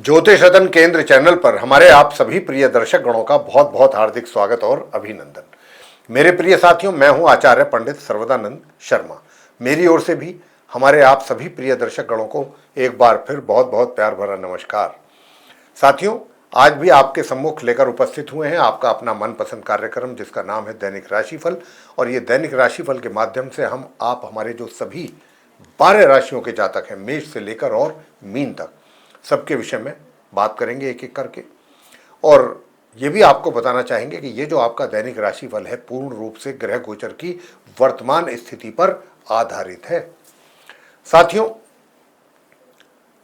ज्योतिष रतन केंद्र चैनल पर हमारे आप सभी प्रिय दर्शक गणों का बहुत बहुत हार्दिक स्वागत और अभिनंदन। मेरे प्रिय साथियों, मैं हूं आचार्य पंडित सर्वदानंद शर्मा। मेरी ओर से भी हमारे आप सभी प्रिय दर्शक गणों को एक बार फिर बहुत बहुत प्यार भरा नमस्कार। साथियों, आज भी आपके सम्मुख लेकर उपस्थित हुए हैं आपका अपना मनपसंद कार्यक्रम, जिसका नाम है दैनिक राशिफल। और ये दैनिक राशिफल के माध्यम से आप हमारे जो सभी 12 राशियों के जातक हैं, मेष से लेकर और मीन तक, सबके विषय में बात करेंगे एक एक करके। और ये भी आपको बताना चाहेंगे कि ये जो आपका दैनिक राशिफल है पूर्ण रूप से ग्रह गोचर की वर्तमान स्थिति पर आधारित है। साथियों,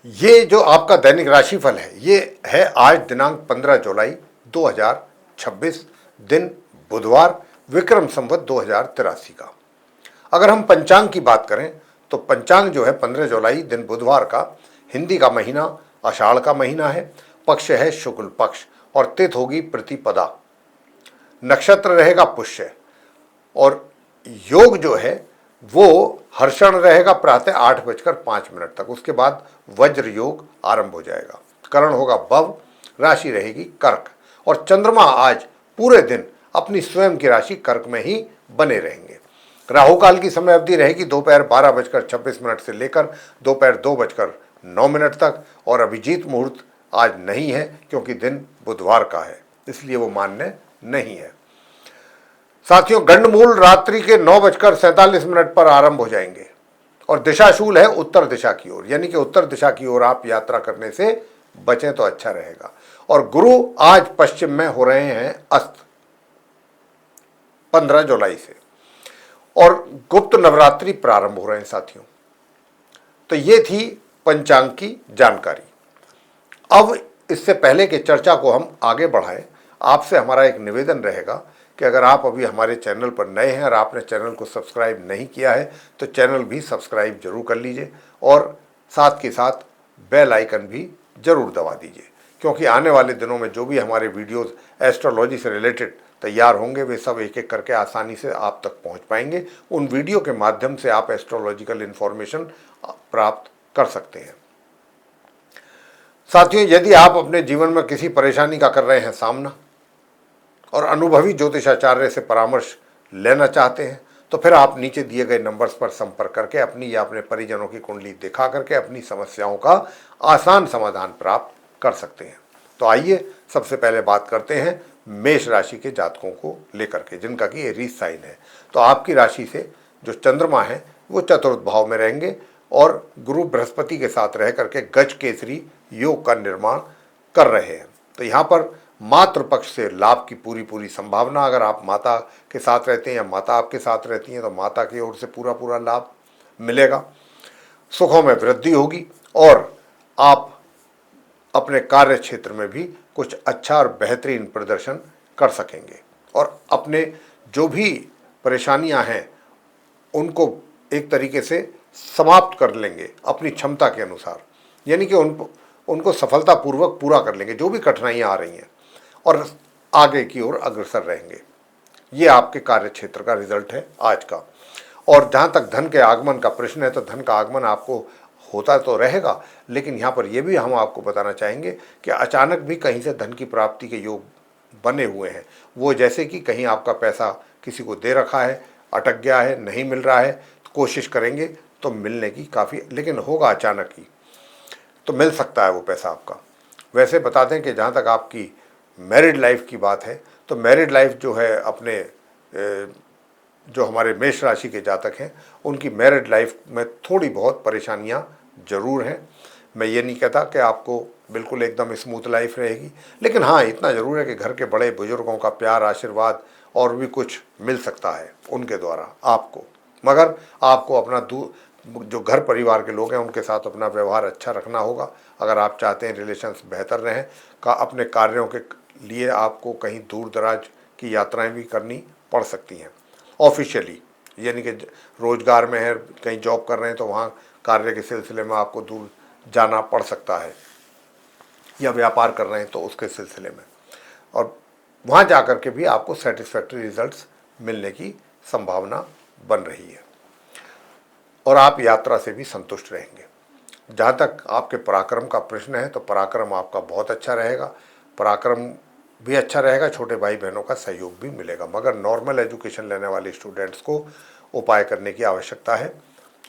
ये जो आपका दैनिक राशिफल है ये है आज दिनांक 15 जुलाई 2026, दिन बुधवार, विक्रम संवत 2083 का। अगर हम पंचांग की बात करें तो पंचांग जो है 15 जुलाई दिन बुधवार का, हिंदी का महीना आषाढ़ का महीना है, पक्ष है शुक्ल पक्ष और तिथि होगी प्रतिपदा, नक्षत्र रहेगा पुष्य और योग जो है वो हर्षण रहेगा प्रातः 8:05 तक। उसके बाद वज्र योग आरंभ हो जाएगा। करण होगा भव, राशि रहेगी कर्क और चंद्रमा आज पूरे दिन अपनी स्वयं की राशि कर्क में ही बने रहेंगे। राहु काल की समय अवधि रहेगी दोपहर 12:26 से लेकर दोपहर 2:09 तक और अभिजीत मुहूर्त आज नहीं है क्योंकि दिन बुधवार का है, इसलिए वो मान्य नहीं है। साथियों, गंडमूल रात्रि के 9:47 पर आरंभ हो जाएंगे और दिशाशूल है उत्तर दिशा की ओर, यानी कि उत्तर दिशा की ओर आप यात्रा करने से बचें तो अच्छा रहेगा। और गुरु आज पश्चिम में हो रहे हैं अस्त 15 जुलाई से और गुप्त नवरात्रि प्रारंभ हो रहे हैं। साथियों, तो ये थी पंचांग की जानकारी। अब इससे पहले कि चर्चा को हम आगे बढ़ाएं, आपसे हमारा एक निवेदन रहेगा कि अगर आप अभी हमारे चैनल पर नए हैं और आपने चैनल को सब्सक्राइब नहीं किया है तो चैनल भी सब्सक्राइब जरूर कर लीजिए और साथ के साथ बेल आइकन भी जरूर दबा दीजिए, क्योंकि आने वाले दिनों में जो भी हमारे वीडियोस एस्ट्रोलॉजी से रिलेटेड तैयार होंगे वे सब एक एक करके आसानी से आप तक पहुंच पाएंगे। उन वीडियो के माध्यम से आप एस्ट्रोलॉजिकल इन्फॉर्मेशन प्राप्त कर सकते हैं। साथियों, यदि आप अपने जीवन में किसी परेशानी का कर रहे हैं सामना और अनुभवी ज्योतिषाचार्य से परामर्श लेना चाहते हैं तो फिर आप नीचे दिए गए नंबर्स पर संपर्क करके अपनी या अपने परिजनों की कुंडली दिखा करके अपनी समस्याओं का आसान समाधान प्राप्त कर सकते हैं। तो आइए सबसे पहले बात करते हैं मेष राशि के जातकों को लेकर के, जिनका कि एरीज साइन है। तो आपकी राशि से जो चंद्रमा है वो चतुर्थ भाव में रहेंगे और गुरु बृहस्पति के साथ रह करके गज केसरी योग का निर्माण कर रहे हैं। तो यहाँ पर मातृ पक्ष से लाभ की पूरी संभावना। अगर आप माता के साथ रहते हैं या माता आपके साथ रहती हैं तो माता की ओर से पूरा लाभ मिलेगा। सुखों में वृद्धि होगी और आप अपने कार्य क्षेत्र में भी कुछ अच्छा और बेहतरीन प्रदर्शन कर सकेंगे और अपने जो भी परेशानियां हैं उनको एक तरीके से समाप्त कर लेंगे अपनी क्षमता के अनुसार, यानी कि उनको सफलतापूर्वक पूरा कर लेंगे जो भी कठिनाइयां आ रही हैं और आगे की ओर अग्रसर रहेंगे। ये आपके कार्य क्षेत्र का रिजल्ट है आज का। और जहाँ तक धन के आगमन का प्रश्न है तो धन का आगमन आपको होता तो रहेगा, लेकिन यहाँ पर यह भी हम आपको बताना चाहेंगे कि अचानक भी कहीं से धन की प्राप्ति के योग बने हुए हैं। वो जैसे कि कहीं आपका पैसा किसी को दे रखा है, अटक गया है, नहीं मिल रहा है, तो कोशिश करेंगे तो मिलने की काफ़ी, लेकिन होगा अचानक ही तो मिल सकता है वो पैसा आपका। वैसे बता दें कि जहाँ तक आपकी मैरिड लाइफ की बात है तो मैरिड लाइफ जो है अपने जो हमारे मेष राशि के जातक हैं उनकी मैरिड लाइफ में थोड़ी बहुत परेशानियां जरूर हैं। मैं ये नहीं कहता कि आपको बिल्कुल एकदम स्मूथ लाइफ रहेगी, लेकिन हाँ इतना ज़रूर है कि घर के बड़े बुजुर्गों का प्यार, आशीर्वाद और भी कुछ मिल सकता है उनके द्वारा आपको। मगर आपको अपना जो घर परिवार के लोग हैं उनके साथ अपना व्यवहार अच्छा रखना होगा। अगर आप चाहते हैं रिलेशंस बेहतर रहें अपने कार्यों के लिए आपको कहीं दूर दराज की यात्राएं भी करनी पड़ सकती हैं ऑफिशियली, यानी कि रोजगार में है, कहीं जॉब कर रहे हैं तो वहाँ कार्य के सिलसिले में आपको दूर जाना पड़ सकता है, या व्यापार कर रहे हैं तो उसके सिलसिले में, और वहाँ जा कर के भी आपको सेटिस्फैक्ट्री रिजल्ट्स मिलने की संभावना बन रही है और आप यात्रा से भी संतुष्ट रहेंगे। जहाँ तक आपके पराक्रम का प्रश्न है तो पराक्रम आपका बहुत अच्छा रहेगा, पराक्रम भी अच्छा रहेगा, छोटे भाई बहनों का सहयोग भी मिलेगा। मगर नॉर्मल एजुकेशन लेने वाले स्टूडेंट्स को उपाय करने की आवश्यकता है।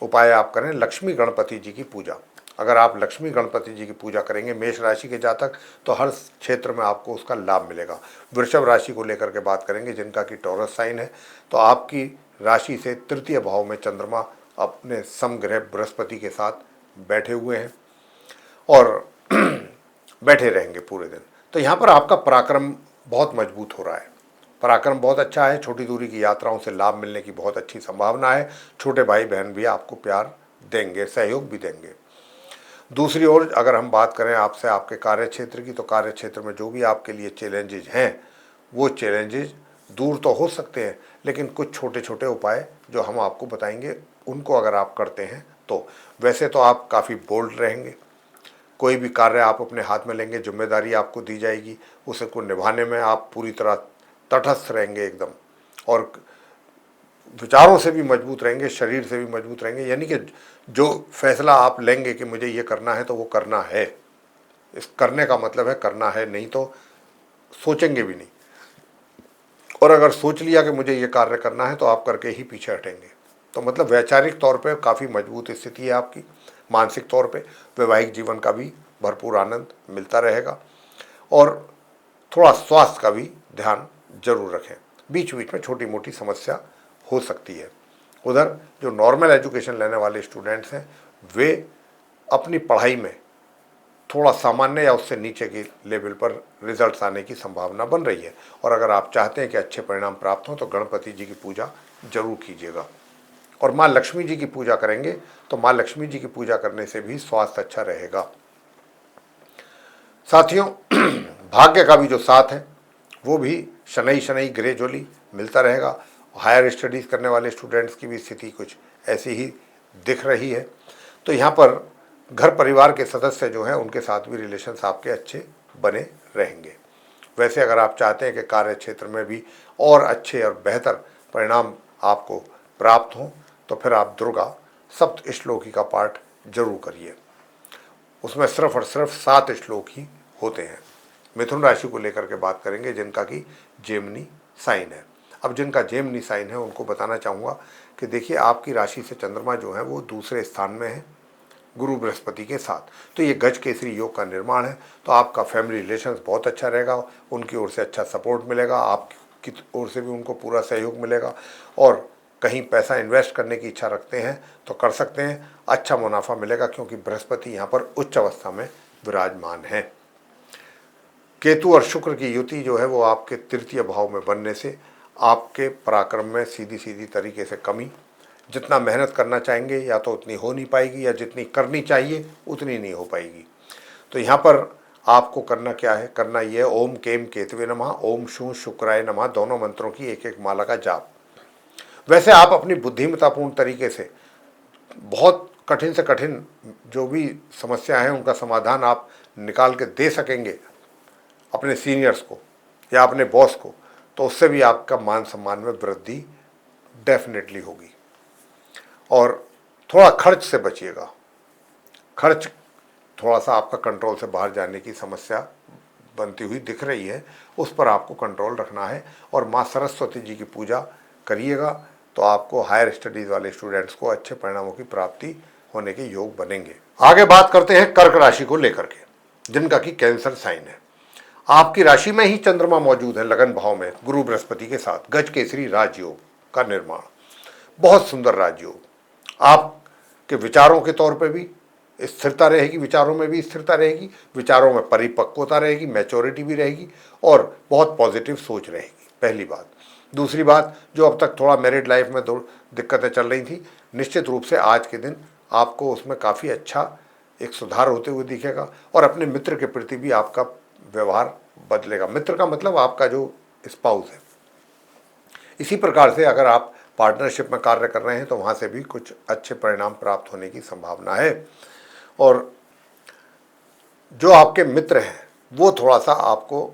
उपाय आप करें लक्ष्मी गणपति जी की पूजा। अगर आप लक्ष्मी गणपति जी की पूजा करेंगे मेष राशि के जातक, तो हर क्षेत्र में आपको उसका लाभ मिलेगा। वृषभ राशि को लेकर के बात करेंगे, जिनका कि टॉरस साइन है, तो आपकी राशि से तृतीय भाव में चंद्रमा अपने समग्रह बृहस्पति के साथ बैठे हुए हैं और बैठे रहेंगे पूरे दिन। तो यहाँ पर आपका पराक्रम बहुत मजबूत हो रहा है, पराक्रम बहुत अच्छा है, छोटी दूरी की यात्राओं से लाभ मिलने की बहुत अच्छी संभावना है। छोटे भाई बहन भी आपको प्यार देंगे, सहयोग भी देंगे। दूसरी ओर अगर हम बात करें आपसे आपके कार्य क्षेत्र की, तो कार्य क्षेत्र में जो भी आपके लिए चैलेंजेज हैं वो चैलेंजेज दूर तो हो सकते हैं, लेकिन कुछ छोटे छोटे उपाय जो हम आपको बताएंगे उनको अगर आप करते हैं तो वैसे तो आप काफ़ी बोल्ड रहेंगे। कोई भी कार्य आप अपने हाथ में लेंगे, जिम्मेदारी आपको दी जाएगी, उसे को निभाने में आप पूरी तरह तटस्थ रहेंगे एकदम, और विचारों से भी मजबूत रहेंगे, शरीर से भी मजबूत रहेंगे। यानी कि जो फैसला आप लेंगे कि मुझे ये करना है तो वो करना है। इस करने का मतलब है करना है, नहीं तो सोचेंगे भी नहीं। और अगर सोच लिया कि मुझे ये कार्य करना है तो आप करके ही पीछे हटेंगे। तो मतलब वैचारिक तौर पे काफ़ी मजबूत स्थिति है आपकी। मानसिक तौर पे वैवाहिक जीवन का भी भरपूर आनंद मिलता रहेगा। और थोड़ा स्वास्थ्य का भी ध्यान जरूर रखें, बीच बीच में छोटी मोटी समस्या हो सकती है। उधर जो नॉर्मल एजुकेशन लेने वाले स्टूडेंट्स हैं वे अपनी पढ़ाई में थोड़ा सामान्य या उससे नीचे के लेवल पर रिजल्ट्स आने की संभावना बन रही है। और अगर आप चाहते हैं कि अच्छे परिणाम प्राप्त हों तो गणपति जी की पूजा जरूर कीजिएगा। और माँ लक्ष्मी जी की पूजा करेंगे तो माँ लक्ष्मी जी की पूजा करने से भी स्वास्थ्य अच्छा रहेगा। साथियों, भाग्य का भी जो साथ है वो भी शनई शनई ग्रेजुअली मिलता रहेगा। हायर स्टडीज़ करने वाले स्टूडेंट्स की भी स्थिति कुछ ऐसी ही दिख रही है। तो यहाँ पर घर परिवार के सदस्य जो हैं उनके साथ भी रिलेशंस आपके अच्छे बने रहेंगे। वैसे अगर आप चाहते हैं कि कार्य क्षेत्र में भी और अच्छे और बेहतर परिणाम आपको प्राप्त हों तो फिर आप दुर्गा सप्त श्लोकी का पाठ जरूर करिए। उसमें सिर्फ और सिर्फ 7 श्लोक ही होते हैं। मिथुन राशि को लेकर के बात करेंगे, जिनका कि जेमिनी साइन है। अब जिनका जेमिनी साइन है उनको बताना चाहूँगा कि देखिए आपकी राशि से चंद्रमा जो है वो दूसरे स्थान में है गुरु बृहस्पति के साथ, तो ये गज केसरी योग का निर्माण है। तो आपका फैमिली रिलेशंस बहुत अच्छा रहेगा, उनकी ओर से अच्छा सपोर्ट मिलेगा, आपकी ओर से भी उनको पूरा सहयोग मिलेगा। और कहीं पैसा इन्वेस्ट करने की इच्छा रखते हैं तो कर सकते हैं, अच्छा मुनाफा मिलेगा क्योंकि बृहस्पति यहाँ पर उच्च अवस्था में विराजमान है। केतु और शुक्र की युति जो है वो आपके तृतीय भाव में बनने से आपके पराक्रम में सीधी सीधी तरीके से कमी, जितना मेहनत करना चाहेंगे या तो उतनी हो नहीं पाएगी, या जितनी करनी चाहिए उतनी नहीं हो पाएगी। तो यहाँ पर आपको करना क्या है, करना ये है ओम केम केतवे नमः, ओम शू शुक्राय नमः, दोनों मंत्रों की एक एक माला का जाप। वैसे आप अपनी बुद्धिमत्तापूर्ण तरीके से बहुत कठिन से कठिन जो भी समस्या है उनका समाधान आप निकाल के दे सकेंगे अपने सीनियर्स को या अपने बॉस को, तो उससे भी आपका मान सम्मान में वृद्धि डेफिनेटली होगी। और थोड़ा खर्च से बचिएगा, खर्च थोड़ा सा आपका कंट्रोल से बाहर जाने की समस्या बनती हुई दिख रही है, उस पर आपको कंट्रोल रखना है। और माँ सरस्वती जी की पूजा करिएगा तो आपको हायर स्टडीज़ वाले स्टूडेंट्स को अच्छे परिणामों की प्राप्ति होने के योग बनेंगे। आगे बात करते हैं कर्क राशि को लेकर के, जिनका कि कैंसर साइन है। आपकी राशि में ही चंद्रमा मौजूद है लगन भाव में गुरु बृहस्पति के साथ, गज केसरी राजयोग का निर्माण, बहुत सुंदर राजयोग। आपके विचारों के तौर पे भी स्थिरता रहेगी, विचारों में भी स्थिरता रहेगी, विचारों में परिपक्वता रहेगी, मैच्योरिटी भी रहेगी और बहुत पॉजिटिव सोच रहेगी, पहली बात। दूसरी बात, जो अब तक थोड़ा मैरिड लाइफ में दिक्कतें चल रही थी, निश्चित रूप से आज के दिन आपको उसमें काफ़ी अच्छा एक सुधार होते हुए दिखेगा। और अपने मित्र के प्रति भी आपका व्यवहार बदलेगा। मित्र का मतलब आपका जो स्पाउस है। इसी प्रकार से अगर आप पार्टनरशिप में कार्य कर रहे हैं तो वहाँ से भी कुछ अच्छे परिणाम प्राप्त होने की संभावना है। और जो आपके मित्र हैं वो थोड़ा सा आपको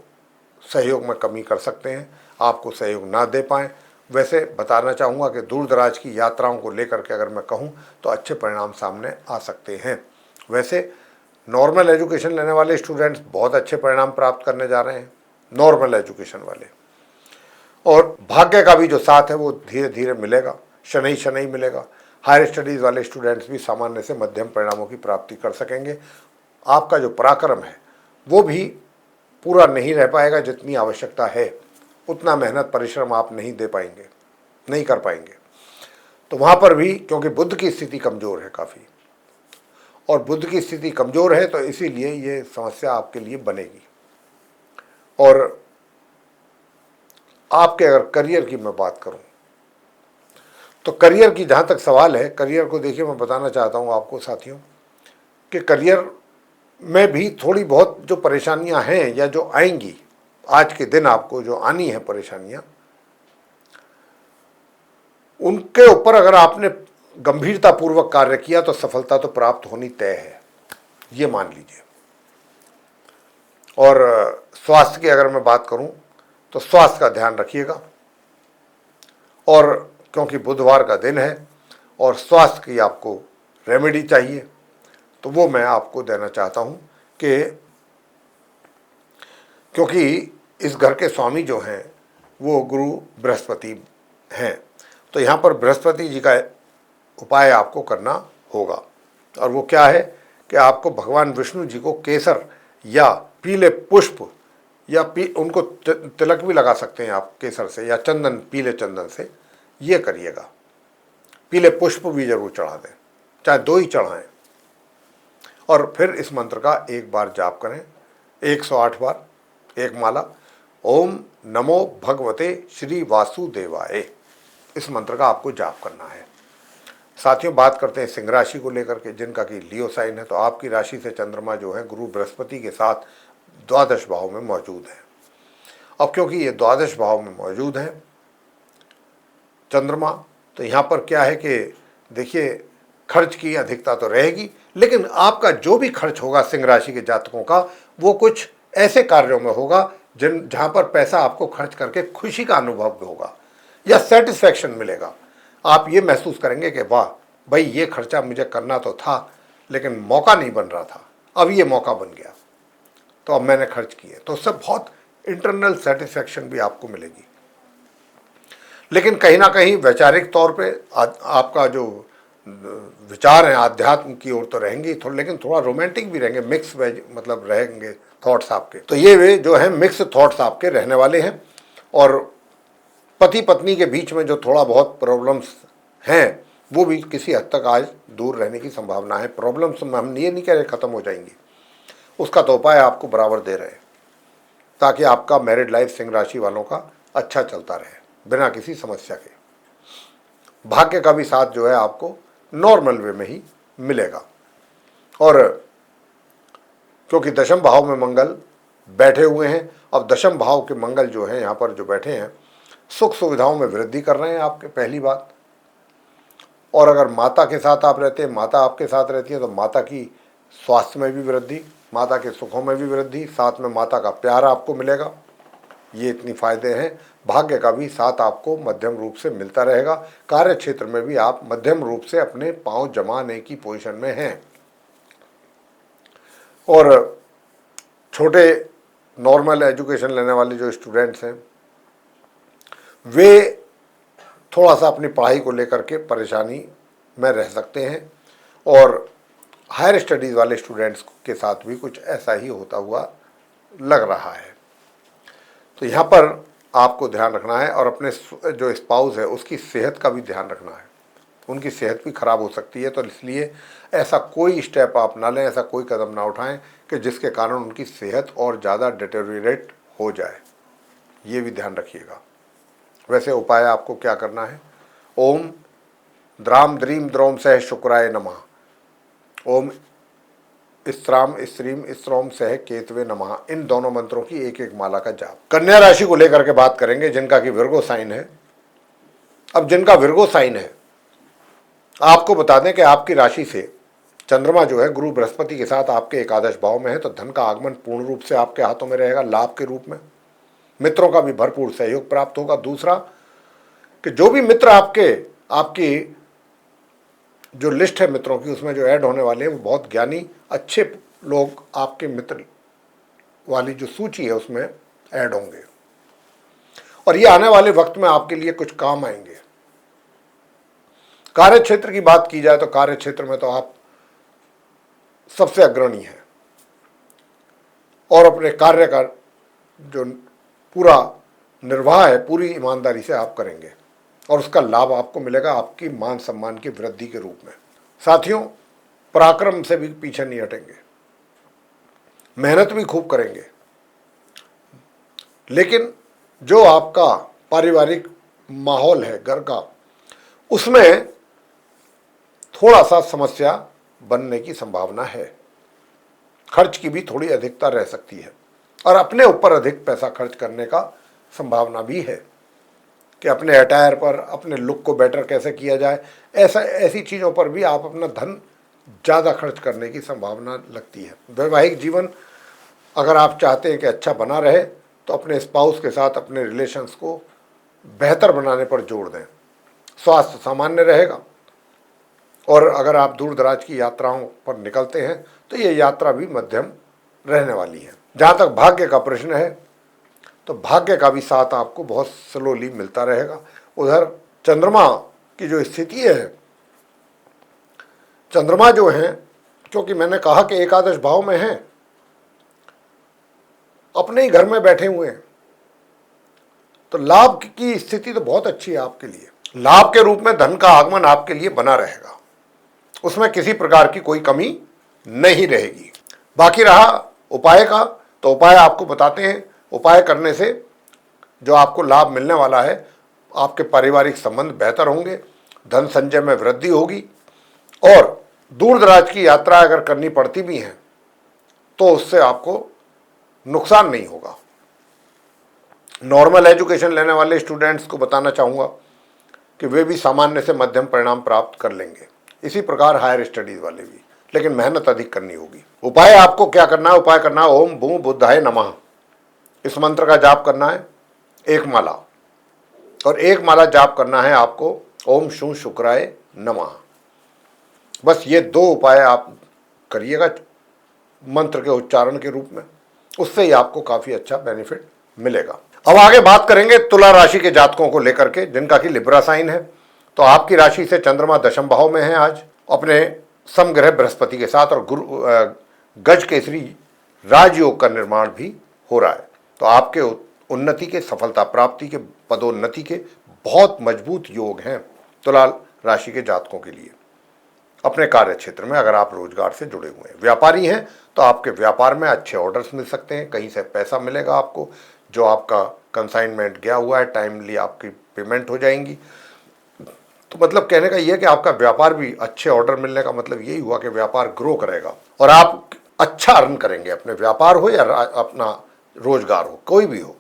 सहयोग में कमी कर सकते हैं, आपको सहयोग ना दे पाएँ। वैसे बताना चाहूँगा कि दूर दराज की यात्राओं को लेकर के अगर मैं कहूँ तो अच्छे परिणाम सामने आ सकते हैं। वैसे नॉर्मल एजुकेशन लेने वाले स्टूडेंट्स बहुत अच्छे परिणाम प्राप्त करने जा रहे हैं, नॉर्मल एजुकेशन वाले। और भाग्य का भी जो साथ है वो धीरे धीरे मिलेगा, शनैः शनैः मिलेगा। हायर स्टडीज़ वाले स्टूडेंट्स भी सामान्य से मध्यम परिणामों की प्राप्ति कर सकेंगे। आपका जो पराक्रम है वो भी पूरा नहीं रह पाएगा, जितनी आवश्यकता है उतना मेहनत परिश्रम आप नहीं दे पाएंगे, नहीं कर पाएंगे। तो वहाँ पर भी क्योंकि बुध की स्थिति कमज़ोर है काफ़ी, और बुध की स्थिति कमज़ोर है तो इसीलिए ये समस्या आपके लिए बनेगी। और आपके अगर करियर की मैं बात करूं तो करियर की जहां तक सवाल है, करियर को देखिए मैं बताना चाहता हूं आपको साथियों कि करियर में भी थोड़ी बहुत जो परेशानियां हैं या जो आएंगी आज के दिन, आपको जो आनी है परेशानियां, उनके ऊपर अगर आपने गंभीरतापूर्वक कार्य किया तो सफलता तो प्राप्त होनी तय है, ये मान लीजिए। और स्वास्थ्य की अगर मैं बात करूं तो स्वास्थ्य का ध्यान रखिएगा, और क्योंकि बुधवार का दिन है और स्वास्थ्य की आपको रेमेडी चाहिए, तो वो मैं आपको देना चाहता हूं कि क्योंकि इस घर के स्वामी जो हैं वो गुरु बृहस्पति हैं, तो यहाँ पर बृहस्पति जी का उपाय आपको करना होगा। और वो क्या है कि आपको भगवान विष्णु जी को केसर या पीले पुष्प या उनको तिलक भी लगा सकते हैं आप केसर से, या चंदन, पीले चंदन से, ये करिएगा। पीले पुष्प भी जरूर चढ़ा दें, चाहे 2 ही चढ़ाएं। और फिर इस मंत्र का 1 बार जाप करें, 108 बार, 1 माला, ओम नमो भगवते श्री वासुदेवाय, इस मंत्र का आपको जाप करना है। साथियों, बात करते हैं सिंह राशि को लेकर के, जिनका कि लियो साइन है। तो आपकी राशि से चंद्रमा जो है गुरु बृहस्पति के साथ द्वादश भाव में मौजूद है। अब क्योंकि ये द्वादश भाव में मौजूद है चंद्रमा, तो यहाँ पर क्या है कि देखिए खर्च की अधिकता तो रहेगी, लेकिन आपका जो भी खर्च होगा सिंह राशि के जातकों का, वो कुछ ऐसे कार्यों में होगा जहाँ पर पैसा आपको खर्च करके खुशी का अनुभव होगा या सेटिस्फैक्शन मिलेगा। आप ये महसूस करेंगे कि वाह भाई, ये खर्चा मुझे करना तो था लेकिन मौका नहीं बन रहा था, अब ये मौका बन गया तो अब मैंने खर्च किए, तो उससे बहुत इंटरनल सेटिस्फैक्शन भी आपको मिलेगी। लेकिन कहीं ना कहीं वैचारिक तौर पे आपका जो विचार हैं आध्यात्म की ओर तो रहेंगे थोड़ा, लेकिन थोड़ा रोमांटिक भी रहेंगे, मिक्स मतलब रहेंगे थॉट्स आपके। तो ये वे जो हैं मिक्स थॉट्स आपके रहने वाले हैं। और पति पत्नी के बीच में जो थोड़ा बहुत प्रॉब्लम्स हैं वो भी किसी हद तक आज दूर रहने की संभावना है। प्रॉब्लम्स हम ये नहीं कह रहे ख़त्म हो जाएंगी, उसका तो उपाय आपको बराबर दे रहे हैं ताकि आपका मैरिड लाइफ सिंह राशि वालों का अच्छा चलता रहे बिना किसी समस्या के। भाग्य का भी साथ जो है आपको नॉर्मल वे में ही मिलेगा। और क्योंकि दशम भाव में मंगल बैठे हुए हैं, अब दशम भाव के मंगल जो है यहाँ पर जो बैठे हैं सुख सुविधाओं में वृद्धि कर रहे हैं आपके, पहली बात। और अगर माता के साथ आप रहते हैं, माता आपके साथ रहती है, तो माता की स्वास्थ्य में भी वृद्धि, माता के सुखों में भी वृद्धि, साथ में माता का प्यार आपको मिलेगा। ये इतनी फायदे हैं। भाग्य का भी साथ आपको मध्यम रूप से मिलता रहेगा। कार्य क्षेत्र में भी आप मध्यम रूप से अपने पांव जमाने की पोजीशन में हैं। और छोटे नॉर्मल एजुकेशन लेने वाले जो स्टूडेंट्स हैं वे थोड़ा सा अपनी पढ़ाई को लेकर के परेशानी में रह सकते हैं। और हायर स्टडीज़ वाले स्टूडेंट्स के साथ भी कुछ ऐसा ही होता हुआ लग रहा है। तो यहाँ पर आपको ध्यान रखना है और अपने जो स्पाउस है उसकी सेहत का भी ध्यान रखना है। उनकी सेहत भी खराब हो सकती है, तो इसलिए ऐसा कोई स्टेप आप ना लें, ऐसा कोई कदम ना उठाएं कि जिसके कारण उनकी सेहत और ज़्यादा डिटेरियोरेट हो जाए, ये भी ध्यान रखिएगा। वैसे उपाय आपको क्या करना है, ओम द्राम द्रीम द्रोम सह शुक्राय नमः, ओम स्त्राम स्त्रीम स्त्रोम सह केतवे नमः, इन दोनों मंत्रों की 1-1 माला का जाप। कन्या राशि को लेकर के बात करेंगे जिनका कि विर्गो साइन है। अब जिनका विर्गो साइन है, आपको बता दें कि आपकी राशि से चंद्रमा जो है गुरु बृहस्पति के साथ आपके एकादश भाव में है, तो धन का आगमन पूर्ण रूप से आपके हाथों में रहेगा, लाभ के रूप में। मित्रों का भी भरपूर सहयोग प्राप्त होगा। दूसरा कि जो भी मित्र आपकी जो लिस्ट है मित्रों की, उसमें जो ऐड होने वाले हैं वो बहुत ज्ञानी अच्छे लोग आपके मित्र वाली जो सूची है उसमें ऐड होंगे, और ये आने वाले वक्त में आपके लिए कुछ काम आएंगे। कार्य क्षेत्र की बात की जाए तो कार्य क्षेत्र में तो आप सबसे अग्रणी हैं और अपने कार्य का जो पूरा निर्वाह है पूरी ईमानदारी से आप करेंगे और उसका लाभ आपको मिलेगा आपकी मान सम्मान की वृद्धि के रूप में। साथियों, पराक्रम से भी पीछे नहीं हटेंगे, मेहनत भी खूब करेंगे, लेकिन जो आपका पारिवारिक माहौल है घर का, उसमें थोड़ा सा समस्या बनने की संभावना है। खर्च की भी थोड़ी अधिकता रह सकती है और अपने ऊपर अधिक पैसा खर्च करने का संभावना भी है कि अपने अटायर पर, अपने लुक को बेटर कैसे किया जाए, ऐसी चीज़ों पर भी आप अपना धन ज़्यादा खर्च करने की संभावना लगती है। वैवाहिक जीवन अगर आप चाहते हैं कि अच्छा बना रहे तो अपने स्पाउस के साथ अपने रिलेशंस को बेहतर बनाने पर जोर दें। स्वास्थ्य सामान्य रहेगा और अगर आप दूर दराज की यात्राओं पर निकलते हैं तो ये यात्रा भी मध्यम रहने वाली है। जहाँ तक भाग्य का प्रश्न है तो भाग्य का भी साथ आपको बहुत स्लोली मिलता रहेगा। उधर चंद्रमा की जो स्थिति है, चंद्रमा जो है, क्योंकि मैंने कहा कि एकादश भाव में है, अपने ही घर में बैठे हुए हैं, तो लाभ की स्थिति तो बहुत अच्छी है आपके लिए। लाभ के रूप में धन का आगमन आपके लिए बना रहेगा, उसमें किसी प्रकार की कोई कमी नहीं रहेगी। बाकी रहा उपाय का, तो उपाय आपको बताते हैं। उपाय करने से जो आपको लाभ मिलने वाला है, आपके पारिवारिक संबंध बेहतर होंगे, धन संचय में वृद्धि होगी और दूर दराज की यात्रा अगर करनी पड़ती भी है तो उससे आपको नुकसान नहीं होगा। नॉर्मल एजुकेशन लेने वाले स्टूडेंट्स को बताना चाहूँगा कि वे भी सामान्य से मध्यम परिणाम प्राप्त कर लेंगे, इसी प्रकार हायर स्टडीज़ वाले भी, लेकिन मेहनत अधिक करनी होगी। उपाय आपको क्या करना है? उपाय करना है ओम भू बुद्धाय नमः, इस मंत्र का जाप करना है 1 माला, और 1 माला जाप करना है आपको ओम शू शुक्राय नमः। बस ये 2 उपाय आप करिएगा मंत्र के उच्चारण के रूप में, उससे ही आपको काफ़ी अच्छा बेनिफिट मिलेगा। अब आगे बात करेंगे तुला राशि के जातकों को लेकर के, जिनका कि लिब्रा साइन है। तो आपकी राशि से चंद्रमा दशम भाव में है आज अपने समग्रह बृहस्पति के साथ, और गुरु गज केसरी राजयोग का निर्माण भी हो रहा है। तो आपके उन्नति के, सफलता प्राप्ति के, पदोन्नति के बहुत मजबूत योग हैं तुला राशि के जातकों के लिए। अपने कार्य क्षेत्र में अगर आप रोजगार से जुड़े हुए हैं, व्यापारी हैं, तो आपके व्यापार में अच्छे ऑर्डर्स मिल सकते हैं, कहीं से पैसा मिलेगा आपको, जो आपका कंसाइनमेंट गया हुआ है टाइमली आपकी पेमेंट हो जाएंगी। तो मतलब कहने का यह है कि आपका व्यापार भी, अच्छे ऑर्डर मिलने का मतलब यही हुआ कि व्यापार ग्रो करेगा और आप अच्छा अर्न करेंगे, अपने व्यापार हो या अपना रोजगार हो, कोई भी हो,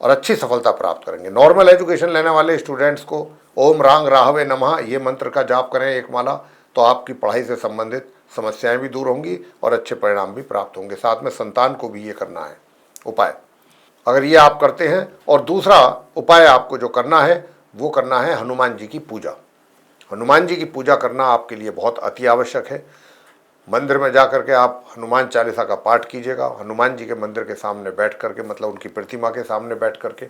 और अच्छी सफलता प्राप्त करेंगे। नॉर्मल एजुकेशन लेने वाले स्टूडेंट्स को ओम रांग राहवे नमः ये मंत्र का जाप करें 1 माला, तो आपकी पढ़ाई से संबंधित समस्याएं भी दूर होंगी और अच्छे परिणाम भी प्राप्त होंगे। साथ में संतान को भी ये करना है उपाय, अगर ये आप करते हैं। और दूसरा उपाय आपको जो करना है वो करना है हनुमान जी की पूजा। हनुमान जी की पूजा करना आपके लिए बहुत अति आवश्यक है। मंदिर में जाकर के आप हनुमान चालीसा का पाठ कीजिएगा, हनुमान जी के मंदिर के सामने बैठ करके, मतलब उनकी प्रतिमा के सामने बैठ करके,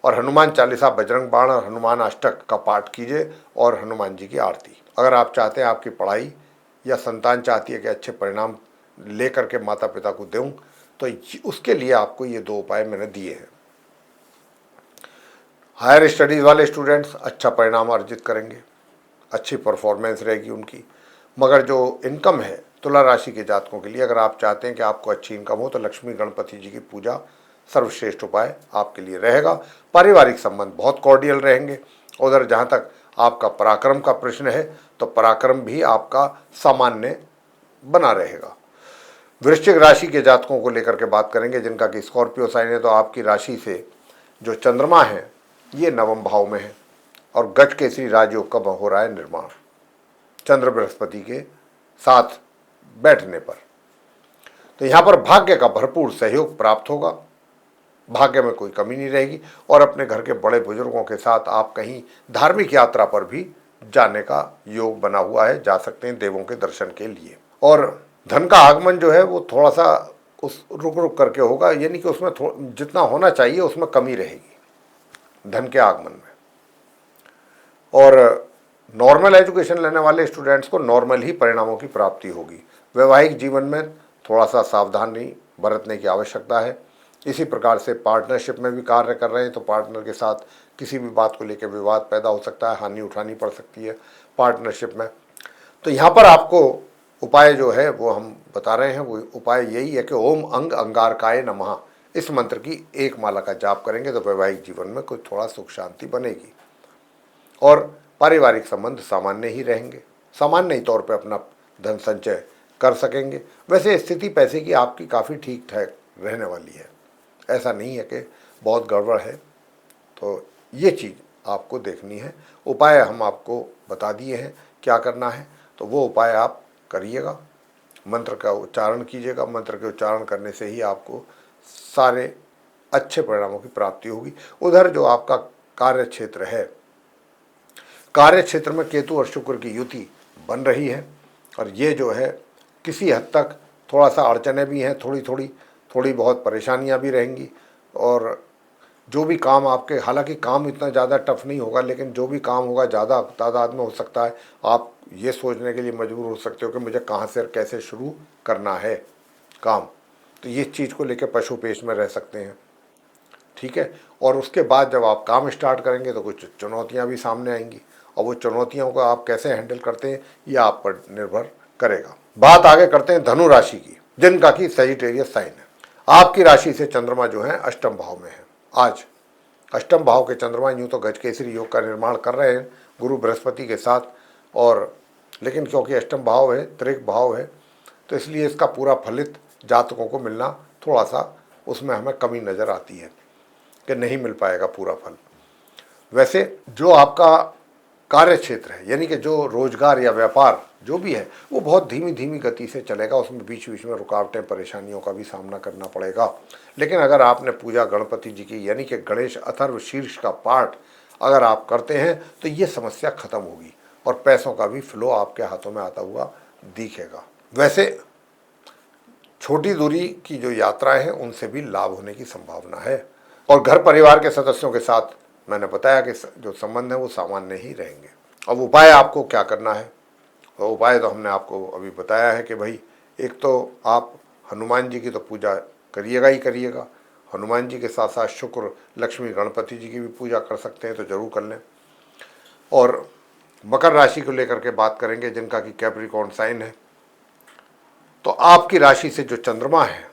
और हनुमान चालीसा, बजरंग बाण और हनुमान अष्टक का पाठ कीजिए और हनुमान जी की आरती। अगर आप चाहते हैं आपकी पढ़ाई या संतान चाहती है कि अच्छे परिणाम ले करके माता पिता को दूँ, तो उसके लिए आपको ये 2 उपाय मैंने दिए हैं। हायर स्टडीज़ वाले स्टूडेंट्स अच्छा परिणाम अर्जित करेंगे, अच्छी परफॉर्मेंस रहेगी उनकी। मगर जो इनकम है तुला राशि के जातकों के लिए, अगर आप चाहते हैं कि आपको अच्छी इनकम हो, तो लक्ष्मी गणपति जी की पूजा सर्वश्रेष्ठ उपाय आपके लिए रहेगा। पारिवारिक संबंध बहुत कॉर्डियल रहेंगे। उधर जहाँ तक आपका पराक्रम का प्रश्न है, तो पराक्रम भी आपका सामान्य बना रहेगा। वृश्चिक राशि के जातकों को लेकर के बात करेंगे, जिनका कि स्कॉर्पियो साइन है। तो आपकी राशि से जो चंद्रमा है ये 9वें भाव में है और गज केसरी राजयोग का हो रहा है निर्माण चंद्र बृहस्पति के साथ बैठने पर। तो यहाँ पर भाग्य का भरपूर सहयोग प्राप्त होगा, भाग्य में कोई कमी नहीं रहेगी। और अपने घर के बड़े बुजुर्गों के साथ आप कहीं धार्मिक यात्रा पर भी जाने का योग बना हुआ है, जा सकते हैं देवों के दर्शन के लिए। और धन का आगमन जो है वो थोड़ा सा उस रुक रुक करके होगा, यानी कि उसमें जितना होना चाहिए उसमें कमी रहेगी धन के आगमन में। और नॉर्मल एजुकेशन लेने वाले स्टूडेंट्स को नॉर्मल ही परिणामों की प्राप्ति होगी। वैवाहिक जीवन में थोड़ा सा सावधानी बरतने की आवश्यकता है। इसी प्रकार से पार्टनरशिप में भी कार्य कर रहे हैं तो पार्टनर के साथ किसी भी बात को लेकर विवाद पैदा हो सकता है, हानि उठानी पड़ सकती है पार्टनरशिप में। तो यहाँ पर आपको उपाय जो है वो हम बता रहे हैं, वो उपाय यही है कि ओम अंग अंगारकाय नमः इस मंत्र की एक माला का जाप करेंगे तो वैवाहिक जीवन में कुछ थोड़ा सुख शांति बनेगी और पारिवारिक संबंध सामान्य ही रहेंगे, सामान्य ही तौर पे अपना धन संचय कर सकेंगे। वैसे स्थिति पैसे की आपकी काफ़ी ठीक ठाक रहने वाली है, ऐसा नहीं है कि बहुत गड़बड़ है। तो ये चीज़ आपको देखनी है। उपाय हम आपको बता दिए हैं क्या करना है, तो वो उपाय आप करिएगा, मंत्र का उच्चारण कीजिएगा। मंत्र के उच्चारण करने से ही आपको सारे अच्छे परिणामों की प्राप्ति होगी। उधर जो आपका कार्य क्षेत्र है, कार्य क्षेत्र में केतु और शुक्र की युति बन रही है और ये जो है किसी हद तक थोड़ा सा अड़चने भी हैं, थोड़ी बहुत परेशानियां भी रहेंगी। और जो भी काम आपके, हालांकि काम इतना ज़्यादा टफ नहीं होगा, लेकिन जो भी काम होगा ज़्यादा तादाद में हो सकता है। आप ये सोचने के लिए मजबूर हो सकते हो कि मुझे कहाँ से और कैसे शुरू करना है काम, तो ये चीज़ को लेकर पशुपेश में रह सकते हैं, ठीक है। और उसके बाद जब आप काम स्टार्ट करेंगे तो कुछ चुनौतियाँ भी सामने आएंगी और वो चुनौतियों को आप कैसे हैंडल करते हैं ये आप पर निर्भर करेगा। बात आगे करते हैं धनु राशि की, जिनका कि सजिटेरियस साइन है। आपकी राशि से चंद्रमा जो है अष्टम भाव में है। आज अष्टम भाव के चंद्रमा यूँ तो गजकेसरी योग का निर्माण कर रहे हैं गुरु बृहस्पति के साथ, और लेकिन क्योंकि अष्टम भाव है, त्रिक भाव है, तो इसलिए इसका पूरा फलित जातकों को मिलना थोड़ा सा उसमें हमें कमी नज़र आती है कि नहीं मिल पाएगा पूरा फल। वैसे जो आपका कार्य क्षेत्र है, यानी कि जो रोजगार या व्यापार जो भी है वो बहुत धीमी धीमी गति से चलेगा, उसमें बीच बीच में रुकावटें परेशानियों का भी सामना करना पड़ेगा। लेकिन अगर आपने पूजा गणपति जी की, यानी कि गणेश अथर्व शीर्ष का पाठ अगर आप करते हैं तो ये समस्या खत्म होगी और पैसों का भी फ्लो आपके हाथों में आता हुआ दिखेगा। वैसे छोटी दूरी की जो यात्राएं हैं उनसे भी लाभ होने की संभावना है और घर परिवार के सदस्यों के साथ मैंने बताया कि जो संबंध है वो सामान्य ही रहेंगे। अब उपाय आपको क्या करना है, तो उपाय तो हमने आपको अभी बताया है कि भाई एक तो आप हनुमान जी की तो पूजा करिएगा ही करिएगा। हनुमान जी के साथ साथ शुक्र, लक्ष्मी, गणपति जी की भी पूजा कर सकते हैं तो जरूर कर लें। और मकर राशि को लेकर के बात करेंगे, जिनका कि कैप्रिकॉर्न साइन है। तो आपकी राशि से जो चंद्रमा है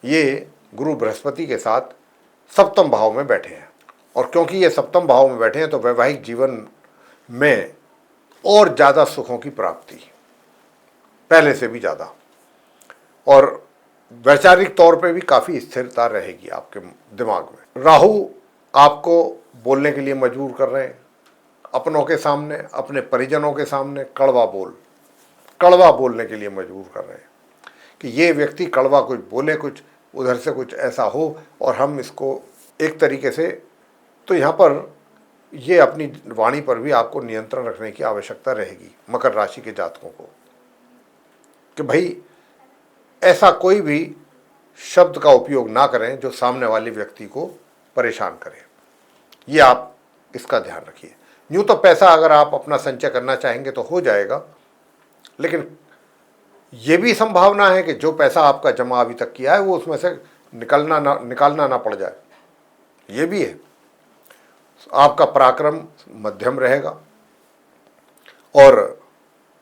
ये गुरु बृहस्पति के साथ सप्तम भाव में बैठे हैं और क्योंकि ये सप्तम भाव में बैठे हैं तो वैवाहिक जीवन में और ज़्यादा सुखों की प्राप्ति, पहले से भी ज़्यादा, और वैचारिक तौर पे भी काफ़ी स्थिरता रहेगी आपके दिमाग में। राहु आपको बोलने के लिए मजबूर कर रहे हैं, अपनों के सामने, अपने परिजनों के सामने कड़वा बोलने के लिए मजबूर कर रहे हैं कि ये व्यक्ति कड़वा कुछ बोले, कुछ उधर से कुछ ऐसा हो और हम इसको एक तरीके से, तो यहाँ पर ये अपनी वाणी पर भी आपको नियंत्रण रखने की आवश्यकता रहेगी मकर राशि के जातकों को, कि भाई ऐसा कोई भी शब्द का उपयोग ना करें जो सामने वाले व्यक्ति को परेशान करे। ये आप इसका ध्यान रखिए। यूँ तो पैसा अगर आप अपना संचय करना चाहेंगे तो हो जाएगा, लेकिन ये भी संभावना है कि जो पैसा आपका जमा अभी तक किया है वो उसमें से निकालना ना पड़ जाए, ये भी है। आपका पराक्रम मध्यम रहेगा और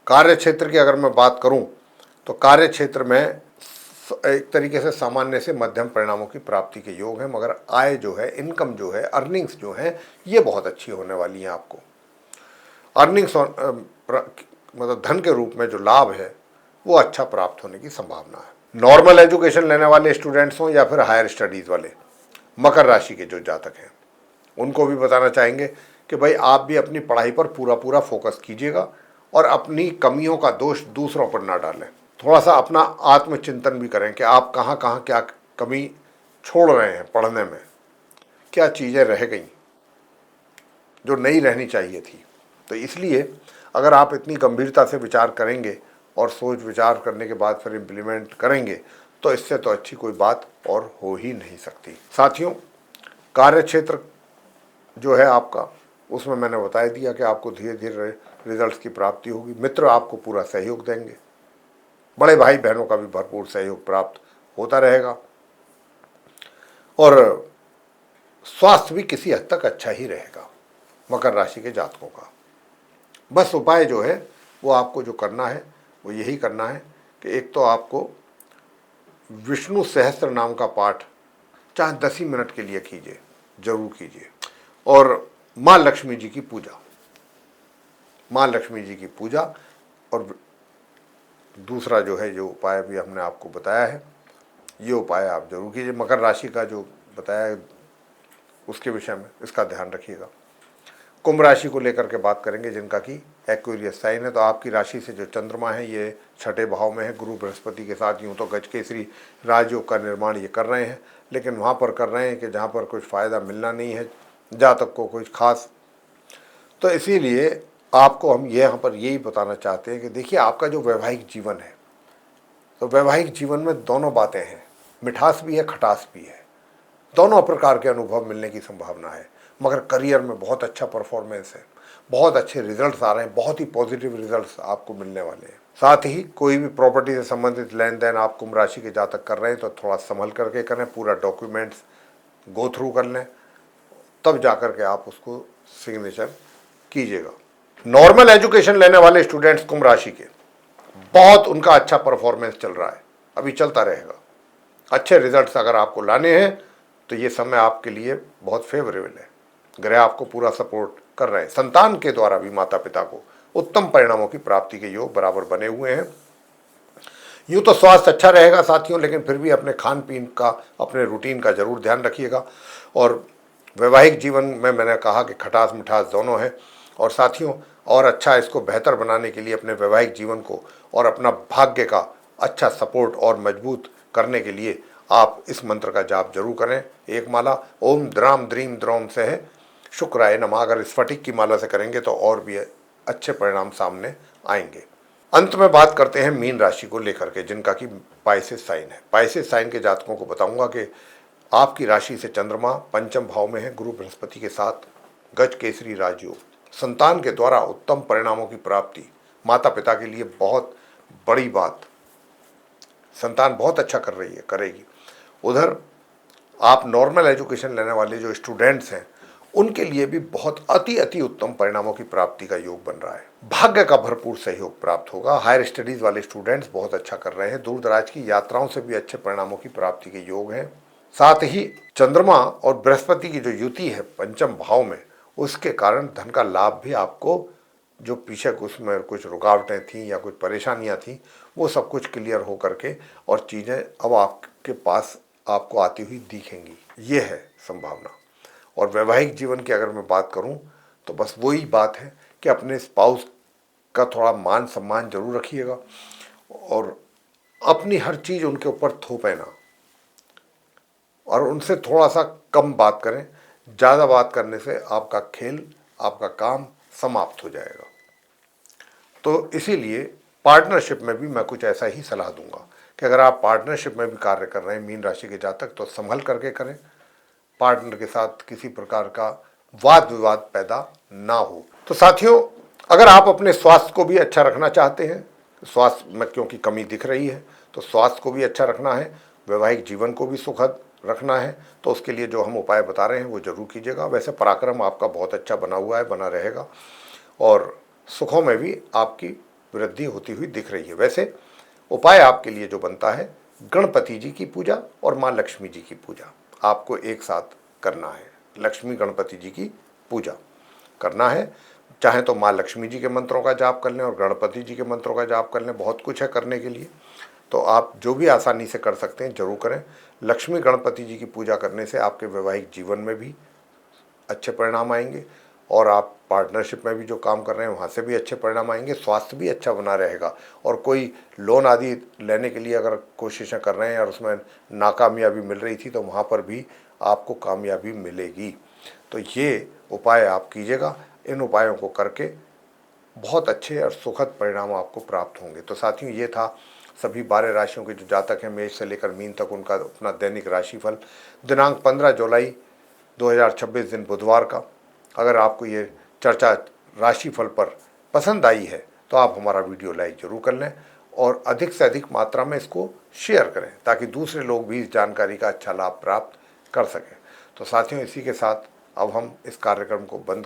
कार्य क्षेत्र की अगर मैं बात करूं तो कार्य क्षेत्र में एक तरीके से सामान्य से मध्यम परिणामों की प्राप्ति के योग हैं, मगर आय जो है, इनकम जो है, अर्निंग्स जो है ये बहुत अच्छी होने वाली हैं। आपको अर्निंग्स मतलब धन के रूप में जो लाभ है वो अच्छा प्राप्त होने की संभावना है। नॉर्मल एजुकेशन लेने वाले स्टूडेंट्स हों या फिर हायर स्टडीज़ वाले मकर राशि के जो जातक हैं उनको भी बताना चाहेंगे कि भाई आप भी अपनी पढ़ाई पर पूरा फोकस कीजिएगा और अपनी कमियों का दोष दूसरों पर ना डालें। थोड़ा सा अपना आत्मचिंतन भी करें कि आप कहाँ कहाँ क्या कमी छोड़ रहे हैं पढ़ने में, क्या चीज़ें रह गई जो नहीं रहनी चाहिए थी। तो इसलिए अगर आप इतनी गंभीरता से विचार करेंगे और सोच विचार करने के बाद फिर इम्प्लीमेंट करेंगे तो इससे तो अच्छी कोई बात और हो ही नहीं सकती। साथियों, कार्य क्षेत्र जो है आपका, उसमें मैंने बता दिया कि आपको धीरे धीरे रिजल्ट्स की प्राप्ति होगी। मित्र आपको पूरा सहयोग देंगे, बड़े भाई बहनों का भी भरपूर सहयोग प्राप्त होता रहेगा और स्वास्थ्य भी किसी हद तक अच्छा ही रहेगा मकर राशि के जातकों का। बस उपाय जो है वो आपको जो करना है वो यही करना है कि एक तो आपको विष्णु सहस्त्र नाम का पाठ चाहे 10 ही मिनट के लिए कीजिए, जरूर कीजिए। और माँ लक्ष्मी जी की पूजा, माँ लक्ष्मी जी की पूजा। और दूसरा जो है जो उपाय भी हमने आपको बताया है, ये उपाय आप जरूर कीजिए। मकर राशि का जो बताया है उसके विषय में इसका ध्यान रखिएगा। कुंभ राशि को लेकर के बात करेंगे, जिनका कि एक्वेरियस साइन है। तो आपकी राशि से जो चंद्रमा है ये 6ठे भाव में है, गुरु बृहस्पति के साथ। यूँ तो गजकेसरी राजयोग का निर्माण ये कर रहे हैं, लेकिन वहाँ पर कर रहे हैं कि जहाँ पर कुछ फ़ायदा मिलना नहीं है जातक को कुछ खास। तो इसीलिए आपको हम ये यहाँ पर यही बताना चाहते हैं कि देखिए, आपका जो वैवाहिक जीवन है, तो वैवाहिक जीवन में दोनों बातें हैं, मिठास भी है, खटास भी है। दोनों प्रकार के अनुभव मिलने की संभावना है। मगर करियर में बहुत अच्छा परफॉर्मेंस है, बहुत अच्छे रिजल्ट्स आ रहे हैं, बहुत ही पॉजिटिव रिजल्ट्स आपको मिलने वाले हैं। साथ ही कोई भी प्रॉपर्टी से संबंधित लेन देन आप कुंभ राशि के जातक कर रहे हैं तो थोड़ा संभल करके करें, पूरा डॉक्यूमेंट्स गो थ्रू कर लें, तब जाकर के आप उसको सिग्नेचर कीजिएगा। नॉर्मल एजुकेशन लेने वाले स्टूडेंट्स कुंभ राशि के, बहुत उनका अच्छा परफॉर्मेंस चल रहा है, अभी चलता रहेगा। अच्छे रिजल्ट्स अगर आपको लाने हैं तो ये समय आपके लिए बहुत फेवरेबल है। ग्रह आपको पूरा सपोर्ट कर रहे हैं। संतान के द्वारा भी माता पिता को उत्तम परिणामों की प्राप्ति के योग बराबर बने हुए हैं। यूँ तो स्वास्थ्य अच्छा रहेगा साथियों, लेकिन फिर भी अपने खान पीन का, अपने रूटीन का जरूर ध्यान रखिएगा। और वैवाहिक जीवन में मैंने कहा कि खटास मिठास दोनों है। और साथियों, और अच्छा इसको बेहतर बनाने के लिए अपने वैवाहिक जीवन को और अपना भाग्य का अच्छा सपोर्ट और मजबूत करने के लिए आप इस मंत्र का जाप जरूर करें। एक माला ओम द्राम द्रीम द्रोम से है शुक्राय नमः, अगर स्फटिक की माला से करेंगे तो और भी अच्छे परिणाम सामने आएंगे। अंत में बात करते हैं मीन राशि को लेकर के, जिनका कि पाइसेस साइन है। पाइसेस साइन के जातकों को बताऊंगा कि आपकी राशि से चंद्रमा पंचम भाव में है, गुरु बृहस्पति के साथ, गज केसरी राजयोग। संतान के द्वारा उत्तम परिणामों की प्राप्ति, माता पिता के लिए बहुत बड़ी बात, संतान बहुत अच्छा कर रही है, करेगी। उधर आप नॉर्मल एजुकेशन लेने वाले जो स्टूडेंट्स हैं उनके लिए भी बहुत अति उत्तम परिणामों की प्राप्ति का योग बन रहा है। भाग्य का भरपूर सहयोग प्राप्त होगा। हायर स्टडीज वाले स्टूडेंट्स बहुत अच्छा कर रहे हैं। दूर दराज की यात्राओं से भी अच्छे परिणामों की प्राप्ति के योग हैं। साथ ही चंद्रमा और बृहस्पति की जो युति है पंचम भाव में, उसके कारण धन का लाभ भी आपको, जो पीछे उसमें कुछ रुकावटें थीं या कुछ परेशानियां थीं, वो सब कुछ क्लियर हो करके और चीज़ें अब आपके पास आपको आती हुई दिखेंगी, ये है संभावना। और वैवाहिक जीवन की अगर मैं बात करूं तो बस वही बात है कि अपने स्पाउस का थोड़ा मान सम्मान जरूर रखिएगा और अपनी हर चीज़ उनके ऊपर थोपें ना, और उनसे थोड़ा सा कम बात करें। ज़्यादा बात करने से आपका खेल, आपका काम समाप्त हो जाएगा। तो इसीलिए पार्टनरशिप में भी मैं कुछ ऐसा ही सलाह दूंगा कि अगर आप पार्टनरशिप में भी कार्य कर रहे हैं मीन राशि के जातक, तो संभल करके करें। पार्टनर के साथ किसी प्रकार का वाद विवाद पैदा ना हो। तो साथियों, अगर आप अपने स्वास्थ्य को भी अच्छा रखना चाहते हैं, स्वास्थ्य में क्योंकि कमी दिख रही है, तो स्वास्थ्य को भी अच्छा रखना है, वैवाहिक जीवन को भी सुखद रखना है, तो उसके लिए जो हम उपाय बता रहे हैं वो जरूर कीजिएगा। वैसे पराक्रम आपका बहुत अच्छा बना हुआ है, बना रहेगा, और सुखों में भी आपकी वृद्धि होती हुई दिख रही है। वैसे उपाय आपके लिए जो बनता है, गणपति जी की पूजा और माँ लक्ष्मी जी की पूजा आपको एक साथ करना है। लक्ष्मी गणपति जी की पूजा करना है। चाहे तो माँ लक्ष्मी जी के मंत्रों का जाप कर लें और गणपति जी के मंत्रों का जाप कर लें, बहुत कुछ है करने के लिए। तो आप जो भी आसानी से कर सकते हैं जरूर करें। लक्ष्मी गणपति जी की पूजा करने से आपके वैवाहिक जीवन में भी अच्छे परिणाम आएंगे, और आप पार्टनरशिप में भी जो काम कर रहे हैं वहाँ से भी अच्छे परिणाम आएंगे। स्वास्थ्य भी अच्छा बना रहेगा, और कोई लोन आदि लेने के लिए अगर कोशिशें कर रहे हैं और उसमें नाकामयाबी मिल रही थी, तो वहाँ पर भी आपको कामयाबी मिलेगी। तो ये उपाय आप कीजिएगा। इन उपायों को करके बहुत अच्छे और सुखद परिणाम आपको प्राप्त होंगे। तो साथियों, ये था सभी 12 राशियों के जो जातक हैं मेष से लेकर मीन तक, उनका अपना दैनिक राशिफल दिनांक 15 जुलाई 2026 दिन बुधवार का। अगर आपको ये चर्चा राशिफल पर पसंद आई है तो आप हमारा वीडियो लाइक जरूर कर लें और अधिक से अधिक मात्रा में इसको शेयर करें ताकि दूसरे लोग भी इस जानकारी का अच्छा लाभ प्राप्त कर सकें। तो साथियों, इसी के साथ अब हम इस कार्यक्रम को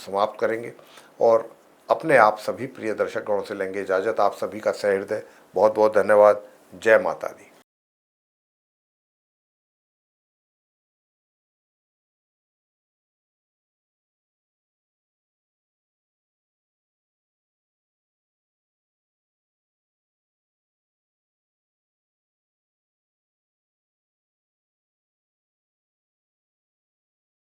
समाप्त करेंगे और अपने आप सभी प्रिय दर्शकगणों से लेंगे इजाज़त। आप सभी का सहृदय बहुत बहुत धन्यवाद। जय माता दी।